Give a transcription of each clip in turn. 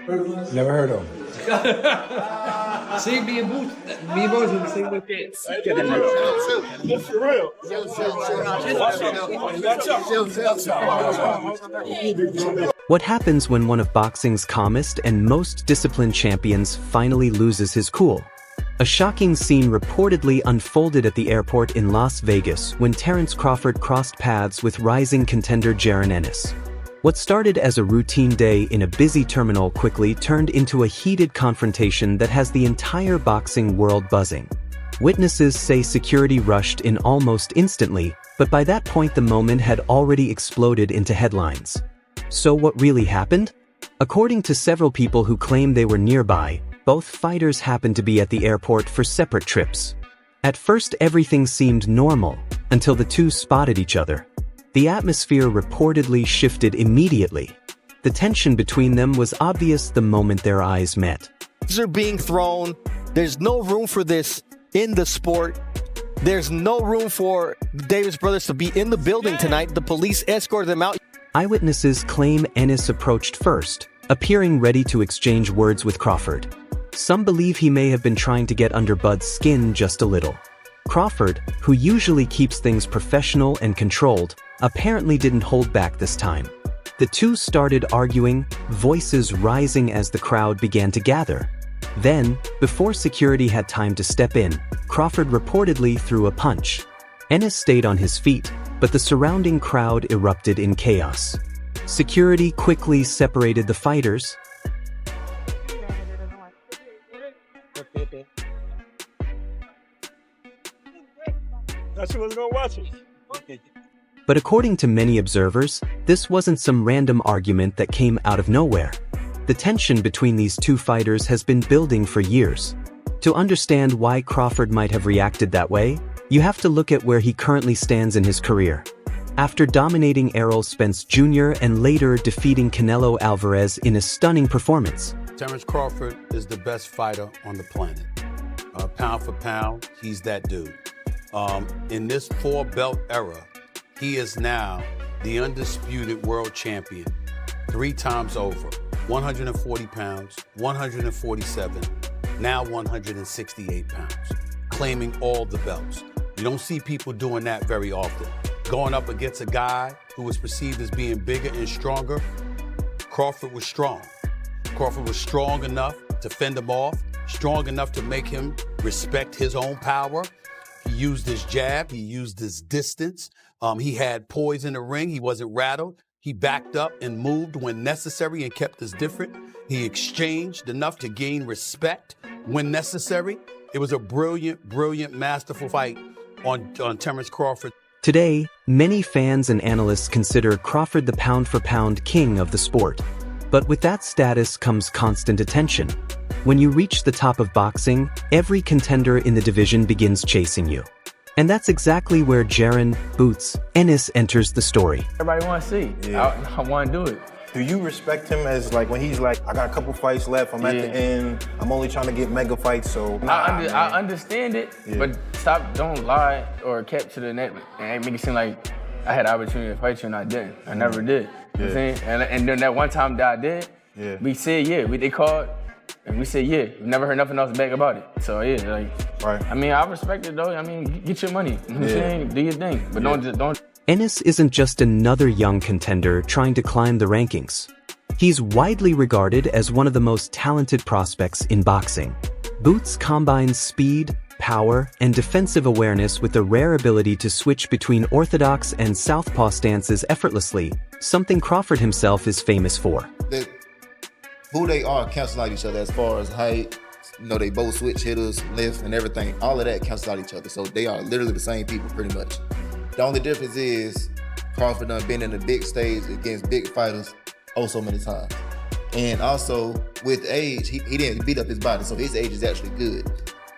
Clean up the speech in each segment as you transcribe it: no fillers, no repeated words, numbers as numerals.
Never heard of him. See, me and Bo's in the same location. What happens when one of boxing's calmest and most disciplined champions finally loses his cool? A shocking scene reportedly unfolded at the airport in Las Vegas when Terence Crawford crossed paths with rising contender Jaron Ennis. What started as a routine day in a busy terminal quickly turned into a heated confrontation that has the entire boxing world buzzing. Witnesses say security rushed in almost instantly, but by that point the moment had already exploded into headlines. So what really happened? According to several people who claim they were nearby, both fighters happened to be at the airport for separate trips. At first everything seemed normal, until the two spotted each other. The atmosphere reportedly shifted immediately. The tension between them was obvious the moment their eyes met. Are being thrown. There's no room for this in the sport. There's no room for the Davis brothers to be in the building tonight. The police escorted them out. Eyewitnesses claim Ennis approached first, appearing ready to exchange words with Crawford. Some believe he may have been trying to get under Bud's skin just a little. Crawford, who usually keeps things professional and controlled, apparently didn't hold back this time. The two started arguing, voices rising as the crowd began to gather. Then, before security had time to step in, Crawford reportedly threw a punch. Ennis stayed on his feet, but the surrounding crowd erupted in chaos. Security quickly separated the fighters. But according to many observers, this wasn't some random argument that came out of nowhere. The tension between these two fighters has been building for years. To understand why Crawford might have reacted that way, you have to look at where he currently stands in his career. After dominating Errol Spence Jr. and later defeating Canelo Alvarez in a stunning performance, Terence Crawford is the best fighter on the planet. Pound for pound, he's that dude. In this four-belt era, he is now the undisputed world champion 3 times over. 140 pounds, 147, now 168 pounds, claiming all the belts. You don't see people doing that very often. Going up against a guy who was perceived as being bigger and stronger, Crawford was strong. Crawford was strong enough to fend him off, strong enough to make him respect his own power. He used his jab, he used his distance. He had poise in the ring, he wasn't rattled. He backed up and moved when necessary and kept us different. He exchanged enough to gain respect when necessary. It was a brilliant, brilliant, masterful fight on Terence Crawford. Today, many fans and analysts consider Crawford the pound-for-pound king of the sport. But with that status comes constant attention. When you reach the top of boxing, every contender in the division begins chasing you. And that's exactly where Jaron "Boots" Ennis enters the story. Everybody want to see. Yeah. I want to do it. Do you respect him as like when he's like, I got a couple fights left, I'm at the end, I'm only trying to get mega fights, so. I understand it, but don't lie or capture the net and make it seem like I had the opportunity to fight you and I didn't. I never did. You know what I'm saying? And then that one time that I did, we said they called. And we said, we never heard nothing else back about it. So right. I mean, I respect it though. I mean, get your money. You know what I'm saying? Do your thing. But don't. Ennis isn't just another young contender trying to climb the rankings. He's widely regarded as one of the most talented prospects in boxing. Boots combines speed, power, and defensive awareness with the rare ability to switch between orthodox and southpaw stances effortlessly, something Crawford himself is famous for. Who they are cancel out each other as far as height. You know, they both switch hitters, lift, and everything. All of that cancels out each other. So they are literally the same people pretty much. The only difference is Crawford done been in the big stage against big fighters so many times. And also with age, he didn't beat up his body, so his age is actually good.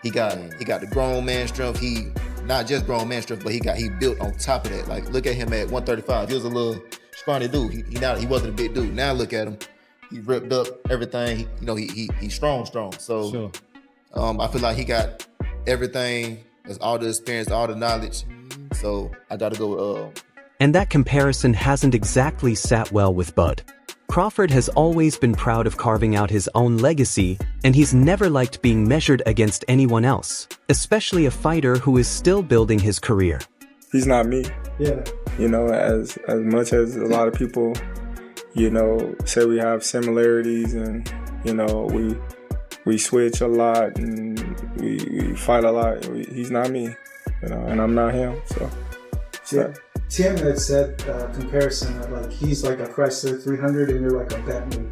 He got the grown man strength. He not just grown man strength, but he built on top of that. Like look at him at 135. He was a little scrawny dude. He wasn't a big dude. Now look at him. He ripped up everything. He's strong. So sure. I feel like he got everything, all the experience, all the knowledge. So I got to go with. And that comparison hasn't exactly sat well with Bud. Crawford has always been proud of carving out his own legacy, and he's never liked being measured against anyone else, especially a fighter who is still building his career. He's not me. Yeah. You know, as much as a lot of people, you know, say we have similarities and, you know, we switch a lot and we fight a lot. He's not me, you know, and I'm not him, so. Tim had said comparison that like he's like a Chrysler 300 and you're like a Bentley.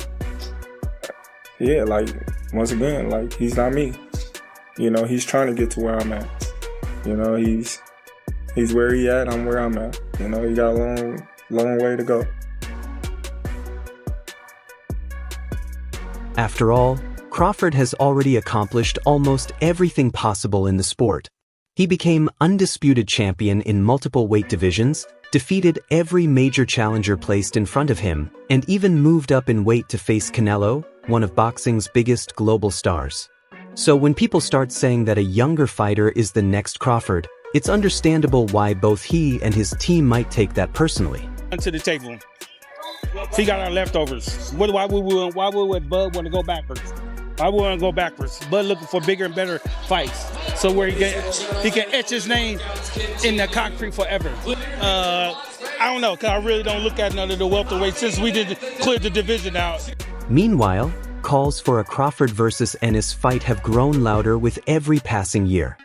Yeah, like once again, like he's not me. You know, he's trying to get to where I'm at. You know, he's where he at, I'm where I'm at. You know, he got a long way to go. After all, Crawford has already accomplished almost everything possible in the sport. He became undisputed champion in multiple weight divisions, defeated every major challenger placed in front of him, and even moved up in weight to face Canelo, one of boxing's biggest global stars. So when people start saying that a younger fighter is the next Crawford, it's understandable why both he and his team might take that personally. To the table. He got our leftovers. Why would Bud want to go backwards? Why would want to go backwards? Bud looking for bigger and better fights, so where he can etch his name in the concrete forever. I don't know, because I really don't look at none of the welterweights since we cleared the division out. Meanwhile, calls for a Crawford versus Ennis fight have grown louder with every passing year.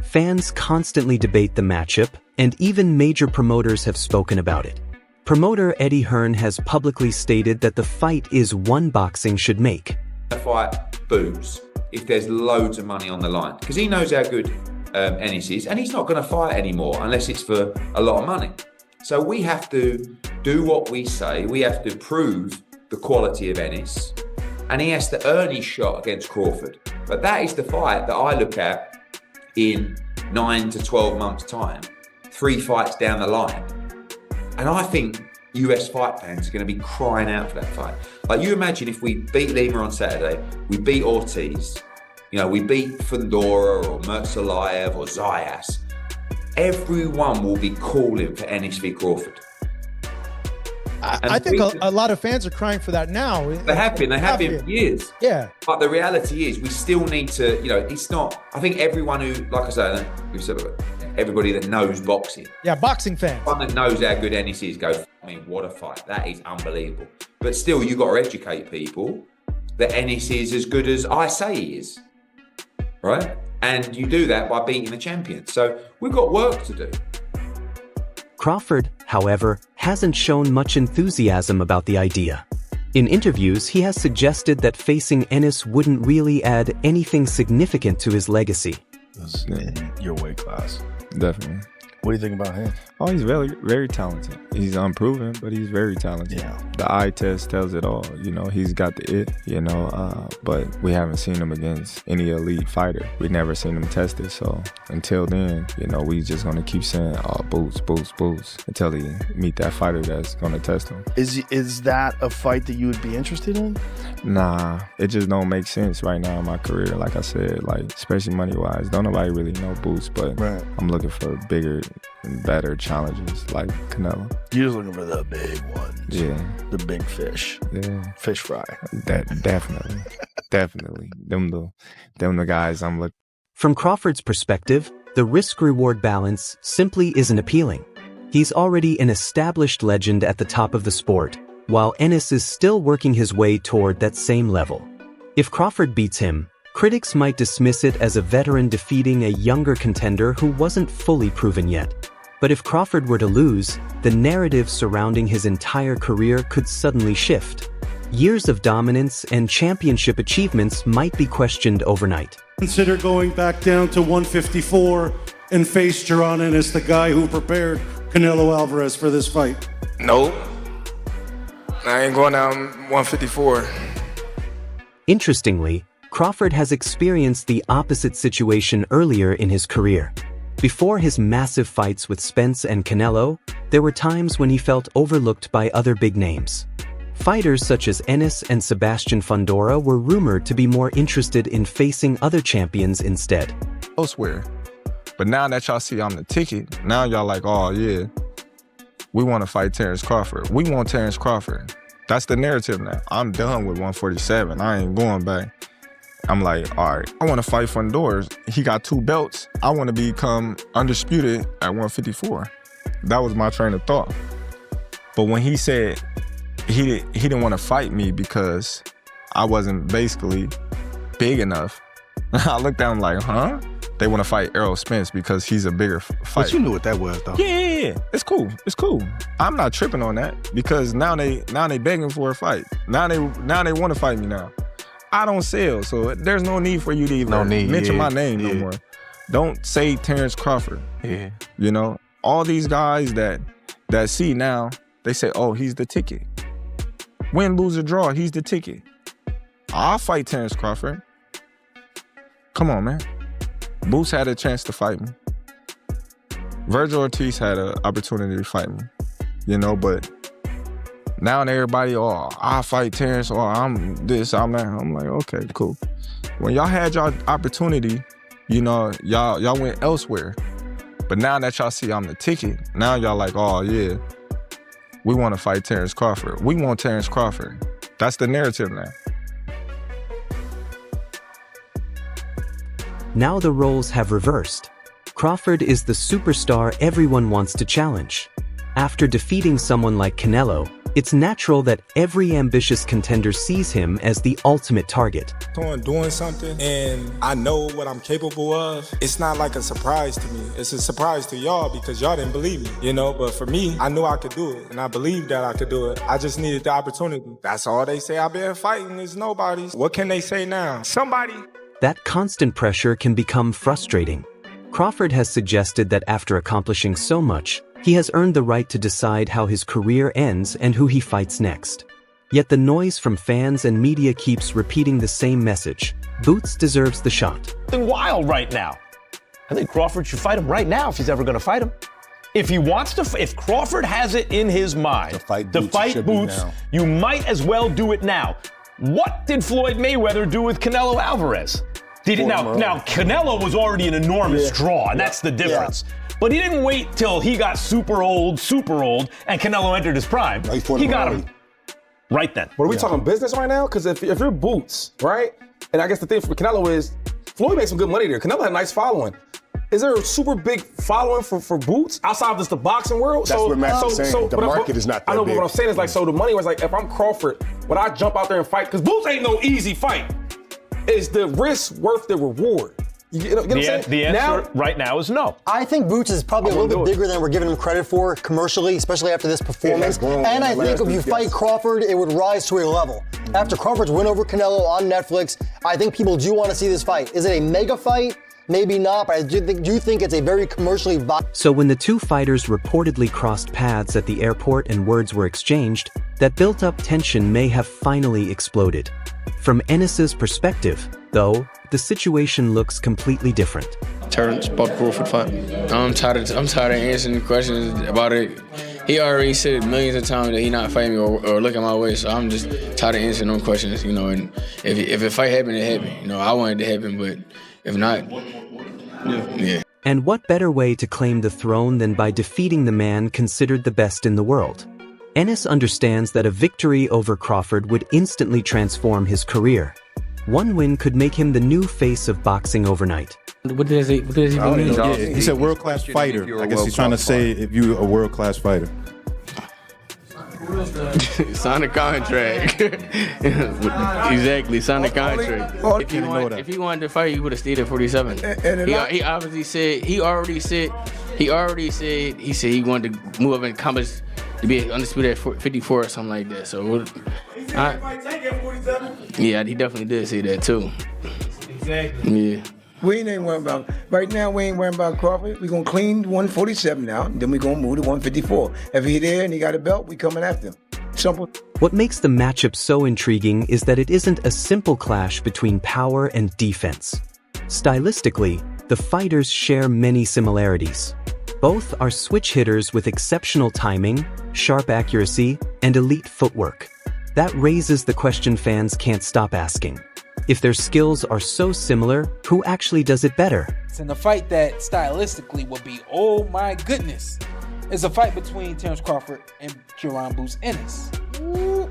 Fans constantly debate the matchup, and even major promoters have spoken about it. Promoter Eddie Hearn has publicly stated that the fight is one boxing should make. A fight booms if there's loads of money on the line, because he knows how good Ennis is, and he's not going to fight anymore unless it's for a lot of money. So we have to do what we say. We have to prove the quality of Ennis, and he has to earn his shot against Crawford. But that is the fight that I look at in 9 to 12 months' time, 3 fights down the line, and I think US fight fans are going to be crying out for that fight. Like, you imagine if we beat Lima on Saturday, we beat Ortiz, you know, we beat Fundora or Mertzalayev or Zayas, everyone will be calling for Ennis v Crawford. I think a lot of fans are crying for that now. They have been for years. Yeah. But the reality is we still need to, you know, it's not, I think everyone who, like I say, we've said about everybody that knows boxing. Yeah, boxing fans. One that knows how good Ennis is go, I mean, what a fight. That is unbelievable. But still, you've got to educate people that Ennis is as good as I say he is, right? And you do that by beating the champion. So we've got work to do. Crawford, however, hasn't shown much enthusiasm about the idea. In interviews, he has suggested that facing Ennis wouldn't really add anything significant to his legacy. Your weight class. Definitely. What do you think about him? Oh, he's very, very talented. He's unproven, but he's very talented. Yeah. The eye test tells it all. You know, he's got the it, you know, but we haven't seen him against any elite fighter. We've never seen him tested. So until then, you know, we just going to keep saying, oh, boost, boost, boost, until he meet that fighter that's going to test him. Is that a fight that you would be interested in? Nah, it just don't make sense right now in my career. Like I said, like, especially money-wise, don't nobody really know Boost, but right. I'm looking for bigger and better challenges like Canelo. You're just looking for the big ones. Yeah. The big fish. Yeah. Fish fry. Definitely. Definitely. Them the guys I'm looking. From Crawford's perspective, the risk-reward balance simply isn't appealing. He's already an established legend at the top of the sport, while Ennis is still working his way toward that same level. If Crawford beats him, critics might dismiss it as a veteran defeating a younger contender who wasn't fully proven yet. But if Crawford were to lose, the narrative surrounding his entire career could suddenly shift. Years of dominance and championship achievements might be questioned overnight. Consider going back down to 154 and face Jaron Ennis, the guy who prepared Canelo Alvarez for this fight. Nope. I ain't going down 154. Interestingly, Crawford has experienced the opposite situation earlier in his career. Before his massive fights with Spence and Canelo, there were times when he felt overlooked by other big names. Fighters such as Ennis and Sebastian Fundora were rumored to be more interested in facing other champions instead. Elsewhere. But now that y'all see I'm the ticket, now y'all like, oh yeah, we want to fight Terence Crawford. We want Terence Crawford. That's the narrative now. I'm done with 147. I ain't going back. I'm like, all right, I want to fight from doors. He got 2 belts. I want to become undisputed at 154. That was my train of thought. But when he said he didn't want to fight me because I wasn't basically big enough, I looked at him like, huh? They want to fight Errol Spence because he's a bigger fighter. But you knew what that was, though. Yeah. It's cool. I'm not tripping on that because now they begging for a fight. Now they want to fight me now. I don't sell, so there's no need for you to even mention my name no more. Don't say Terence Crawford. Yeah. You know, all these guys that see now, they say, oh, he's the ticket. Win, lose, or draw, he's the ticket. I'll fight Terence Crawford. Come on, man. Boots had a chance to fight me. Virgil Ortiz had an opportunity to fight me, you know, but now everybody, oh, I'll fight Terence, or I'm this, I'm that. I'm like, okay, cool. When y'all had y'all opportunity, you know, y'all went elsewhere. But now that y'all see I'm the ticket, now y'all like, oh yeah, we want to fight Terence Crawford. We want Terence Crawford. That's the narrative now. Now the roles have reversed. Crawford is the superstar everyone wants to challenge. After defeating someone like Canelo, it's natural that every ambitious contender sees him as the ultimate target. Doing something and I know what I'm capable of, it's not like a surprise to me. It's a surprise to y'all because y'all didn't believe me, you know? But for me, I knew I could do it and I believed that I could do it. I just needed the opportunity. That's all they say I've been fighting is nobody's. What can they say now? Somebody. That constant pressure can become frustrating. Crawford has suggested that after accomplishing so much, he has earned the right to decide how his career ends and who he fights next. Yet the noise from fans and media keeps repeating the same message. Boots deserves the shot. Wild right now. I think Crawford should fight him right now if he's ever going to fight him. If he wants to, if Crawford has it in his mind to fight Boots, you might as well do it now. What did Floyd Mayweather do with Canelo Alvarez? Now Canelo was already an enormous draw, and that's the difference. But he didn't wait till he got super old, and Canelo entered his prime. He got him right then. But are we talking business right now? Because if you're Boots, right? And I guess the thing for Canelo is, Floyd made some good money there. Canelo had a nice following. Is there a super big following for Boots outside of just the boxing world? That's what Matt's saying. The market is not that big. I know, but what I'm saying is like, so the money was like, if I'm Crawford, would I jump out there and fight? Because Boots ain't no easy fight. Is the risk worth the reward? You know what I'm saying? The answer right now is no. I think Boots is probably a little bit bigger than we're giving him credit for commercially, especially after this performance. And I think if you fight Crawford, it would rise to a level. After Crawford's win over Canelo on Netflix, I think people do want to see this fight. Is it a mega fight? Maybe not, but I do think it's a very commercially viable. So when the two fighters reportedly crossed paths at the airport and words were exchanged, that built-up tension may have finally exploded. From Ennis's perspective, though, the situation looks completely different. Terence bought the Crawford fight. I'm tired of answering questions about it. He already said millions of times that he not fighting me or looking my way, so I'm just tired of answering no questions, you know. And if a fight happened, it happened. You know, I wanted it to happen, but if not, yeah. And what better way to claim the throne than by defeating the man considered the best in the world? Ennis understands that a victory over Crawford would instantly transform his career. One win could make him the new face of boxing overnight. What does he mean? He said world-class fighter. I guess he's trying to say if you're a world-class fighter. Sign a contract. Exactly, sign a contract. If he wanted to fight, he would have stayed at 47. He obviously said he said he wanted to move up in comments to be undisputed at 54 or something like that. So, yeah, he definitely did say that too. Exactly. Yeah. We ain't worrying about, right now we ain't worrying about Crawford. We're going to clean 147 now, then we're going to move to 154. If he there and he got a belt, we coming after him. Simple. What makes the matchup so intriguing is that it isn't a simple clash between power and defense. Stylistically, the fighters share many similarities. Both are switch hitters with exceptional timing, sharp accuracy, and elite footwork. That raises the question fans can't stop asking. If their skills are so similar, who actually does it better? It's in a fight that stylistically will be, oh my goodness, it's a fight between Terence Crawford and Jaron Ennis.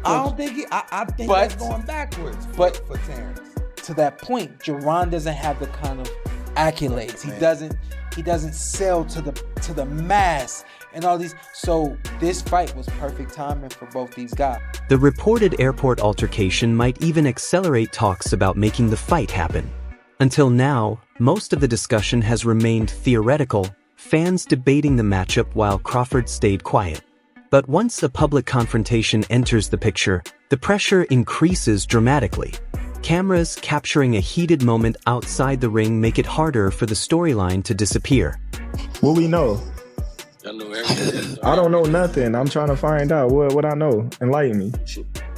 I don't think I think that's going backwards for Terence. To that point, Jaron doesn't have the kind of accolades. He doesn't sell to the mass and all these. So this fight was perfect timing for both these guys. The reported airport altercation might even accelerate talks about making the fight happen. Until now, most of the discussion has remained theoretical, fans debating the matchup while Crawford stayed quiet. But once a public confrontation enters the picture, the pressure increases dramatically. Cameras capturing a heated moment outside the ring make it harder for the storyline to disappear. What we know? I know everything. I don't know nothing. I'm trying to find out what I know. Enlighten me.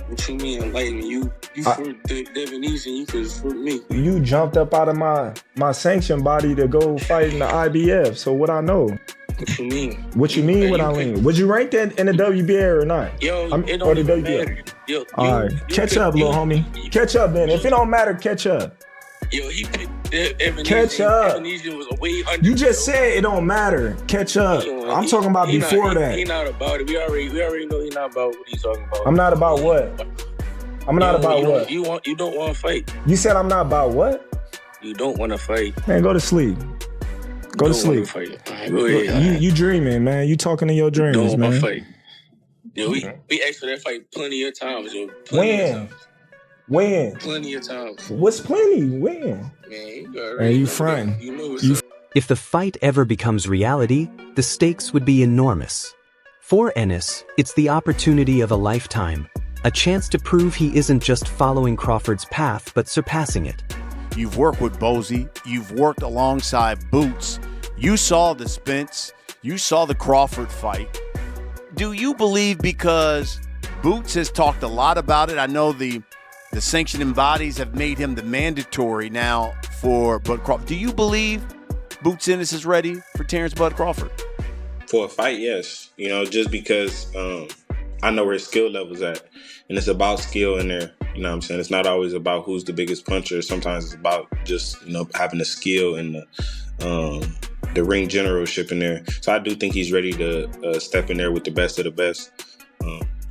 What you mean enlighten me? You fruit Devin East and you could fruit me. You jumped up out of my sanction body to go fight in the IBF. So what I know? What you mean? What you mean? What I mean? Would you rank that in the WBA or not? Yo, it don't even matter. Yo, all right, catch up, little homie. Catch up, then. If it don't matter, catch up. Yo, he picked Evan. Catch up. Evan was way under. You just said it don't matter. Catch up. I'm talking about before that. He not about it. We already know he not about what he's talking about. I'm not about what? I'm not about what? You don't want to fight. You said I'm not about what? You don't want to fight. Man, go to sleep. Go to sleep. Go ahead. You dreaming, man. You talking in your dreams, man. Don't fight. Yo, we asked for that fight plenty of times, yo. When? Plenty of times. What's plenty? When? Man, you fronting. You know what's up. If the fight ever becomes reality, the stakes would be enormous. For Ennis, it's the opportunity of a lifetime, a chance to prove he isn't just following Crawford's path, but surpassing it. You've worked with Bozy. You've worked alongside Boots. You saw the Spence. You saw the Crawford fight. Do you believe, because Boots has talked a lot about it, I know the sanctioning bodies have made him the mandatory now for Bud Crawford. Do you believe Boots Ennis is ready for Terence Bud Crawford? For a fight, yes. You know, just because I know where his skill level's at. And it's about skill in there. You know what I'm saying? It's not always about who's the biggest puncher. Sometimes it's about just, having the skill and the ring generalship in there. So I do think he's ready to step in there with the best of the best.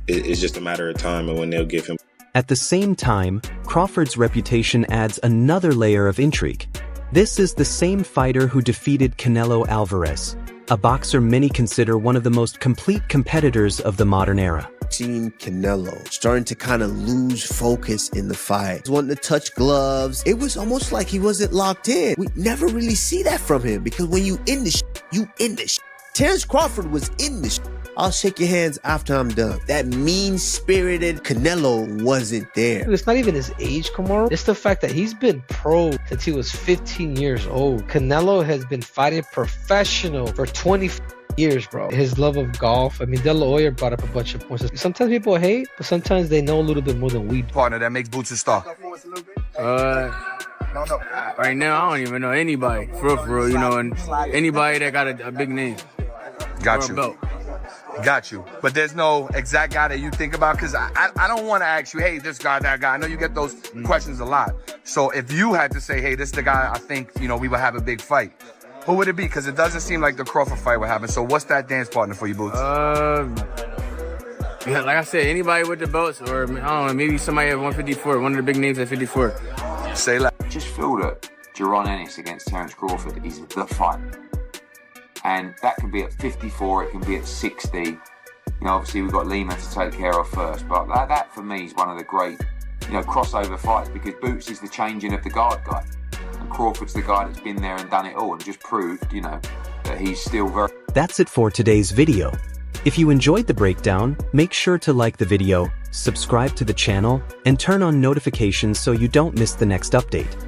It's just a matter of time and when they'll give him. At the same time, Crawford's reputation adds another layer of intrigue. This is the same fighter who defeated Canelo Alvarez, a boxer many consider one of the most complete competitors of the modern era. Seen Canelo starting to kind of lose focus in the fight, wanting to touch gloves. It was almost like he wasn't locked in. We never really see that from him, because when you in the you in the Terence Crawford was in the I'll shake your hands after I'm done. That mean-spirited Canelo wasn't there. It's not even his age, Kamaru. It's the fact that he's been pro since he was 15 years old. Canelo has been fighting professional for 20 years, bro. His love of golf. I mean, De La Hoya brought up a bunch of points. Sometimes people hate, but sometimes they know a little bit more than we do. Partner that makes Boots a star. Right now, I don't even know anybody, for real, and anybody that got a big name. Got you. Got you. But there's no exact guy that you think about? Because I don't want to ask you, hey, this guy, that guy. I know you get those questions a lot. So if you had to say, hey, this is the guy I think, we would have a big fight, who would it be? Because it doesn't seem like the Crawford fight would happen. So what's that dance partner for you, Boots? Yeah, like I said, anybody with the belts, or I don't know, maybe somebody at 154, one of the big names at 54. Say that. Just feel that Jaron Ennis against Terence Crawford is the fight. And that can be at 54, it can be at 60. Obviously we've got Lima to take care of first, but that for me is one of the great, crossover fights, because Boots is the changing of the guard guy, and Crawford's the guy that's been there and done it all and just proved, that he's still very... That's it for today's video. If you enjoyed the breakdown, make sure to like the video, subscribe to the channel, and turn on notifications so you don't miss the next update.